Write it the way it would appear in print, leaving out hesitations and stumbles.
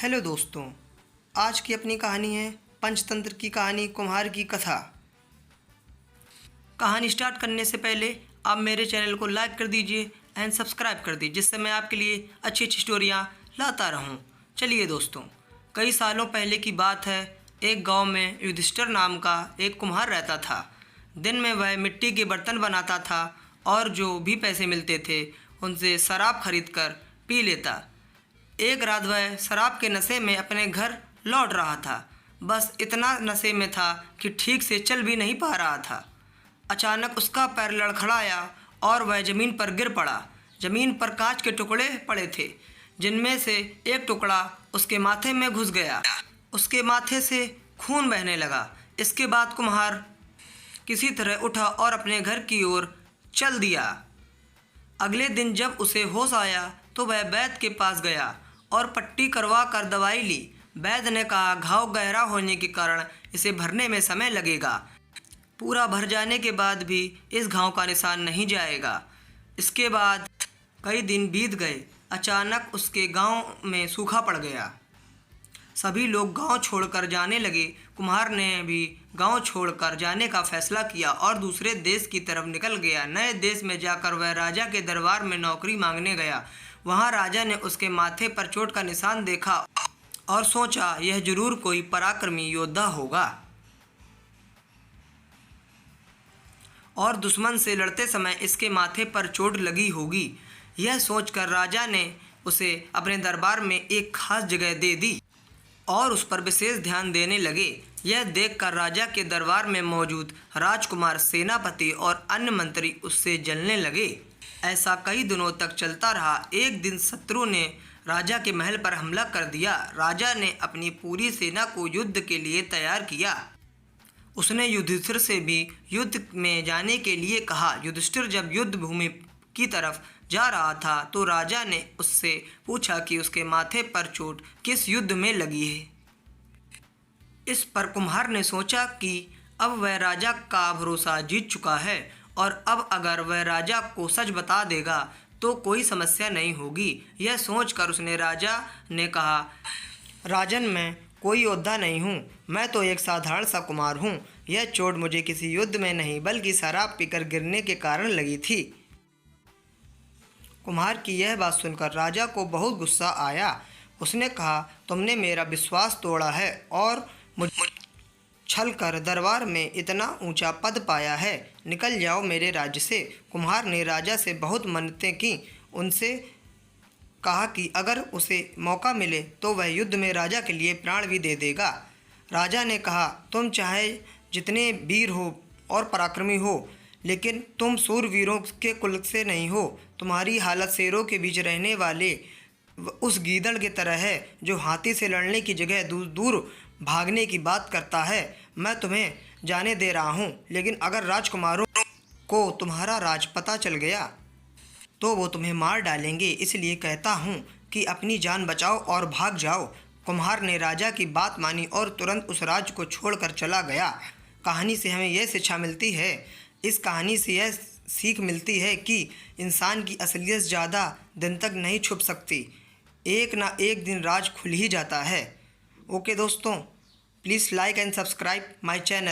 Hello दोस्तों, आज की अपनी कहानी है पंचतंत्र की कहानी कुम्हार की कथा। कहानी स्टार्ट करने से पहले आप मेरे चैनल को लाइक कर दीजिए एंड सब्सक्राइब कर दीजिए, जिससे मैं आपके लिए अच्छी अच्छी स्टोरियाँ लाता रहूँ। चलिए दोस्तों, कई सालों पहले की बात है। एक गांव में युधिष्ठिर नाम का एक कुम्हार रहता था। दिन में वह मिट्टी के बर्तन बनाता था और जो भी पैसे मिलते थे उनसे शराब खरीद कर पी लेता। एक रात वह शराब के नशे में अपने घर लौट रहा था। बस इतना नशे में था कि ठीक से चल भी नहीं पा रहा था। अचानक उसका पैर लड़खड़ाया और वह ज़मीन पर गिर पड़ा। ज़मीन पर कांच के टुकड़े पड़े थे, जिनमें से एक टुकड़ा उसके माथे में घुस गया। उसके माथे से खून बहने लगा। इसके बाद कुम्हार किसी तरह उठा और अपने घर की ओर चल दिया। अगले दिन जब उसे होश आया तो वह वैद्य के पास गया और पट्टी करवा कर दवाई ली। वैद्य ने कहा, घाव गहरा होने के कारण इसे भरने में समय लगेगा। पूरा भर जाने के बाद भी इस घाव का निशान नहीं जाएगा। इसके बाद कई दिन बीत गए। अचानक उसके गांव में सूखा पड़ गया। सभी लोग गांव छोड़कर जाने लगे। कुम्हार ने भी गांव छोड़कर जाने का फैसला किया और दूसरे देश की तरफ निकल गया। नए देश में जाकर वह राजा के दरबार में नौकरी मांगने गया। वहां राजा ने उसके माथे पर चोट का निशान देखा और सोचा, यह जरूर कोई पराक्रमी योद्धा होगा और दुश्मन से लड़ते समय इसके माथे पर चोट लगी होगी। यह सोचकर राजा ने उसे अपने दरबार में एक खास जगह दे दी और उस पर विशेष ध्यान देने लगे। यह देखकर राजा के दरबार में मौजूद राजकुमार, सेनापति और अन्य मंत्री उससे जलने लगे। ऐसा कई दिनों तक चलता रहा। एक दिन शत्रु ने राजा के महल पर हमला कर दिया। राजा ने अपनी पूरी सेना को युद्ध के लिए तैयार किया। उसने युधिष्ठिर से भी युद्ध में जाने के लिए कहा। युधिष्ठिर जब युद्ध भूमि की तरफ जा रहा था तो राजा ने उससे पूछा कि उसके माथे पर चोट किस युद्ध में लगी है। इस पर कुम्हार ने सोचा कि अब वह राजा का भरोसा जीत चुका है और अब अगर वह राजा को सच बता देगा तो कोई समस्या नहीं होगी। यह सोचकर उसने राजा ने कहा, राजन, मैं कोई योद्धा नहीं हूँ, मैं तो एक साधारण सा कुम्हार हूँ। यह चोट मुझे किसी युद्ध में नहीं बल्कि शराब पीकर गिरने के कारण लगी थी। कुम्हार की यह बात सुनकर राजा को बहुत गुस्सा आया। उसने कहा, तुमने मेरा विश्वास तोड़ा है और मुझ छल कर दरबार में इतना ऊंचा पद पाया है। निकल जाओ मेरे राज्य से। कुम्हार ने राजा से बहुत मन्नतें की। उनसे कहा कि अगर उसे मौका मिले तो वह युद्ध में राजा के लिए प्राण भी दे देगा। राजा ने कहा, तुम चाहे जितने वीर हो और पराक्रमी हो, लेकिन तुम सूरवीरों के कुल से नहीं हो। तुम्हारी हालत शेरों के बीच रहने वाले उस गीदड़ की तरह है जो हाथी से लड़ने की जगह दूर दूर भागने की बात करता है। मैं तुम्हें जाने दे रहा हूँ, लेकिन अगर राजकुमारों को तुम्हारा राज पता चल गया तो वो तुम्हें मार डालेंगे। इसलिए कहता हूँ कि अपनी जान बचाओ और भाग जाओ। कुम्हार ने राजा की बात मानी और तुरंत उस राज्य को छोड़कर चला गया। कहानी से हमें यह शिक्षा मिलती है, इस कहानी से यह सीख मिलती है कि इंसान की असलियत ज़्यादा दिन तक नहीं छुप सकती। एक ना एक दिन राज खुल ही जाता है। ओके दोस्तों, please like and subscribe my channel.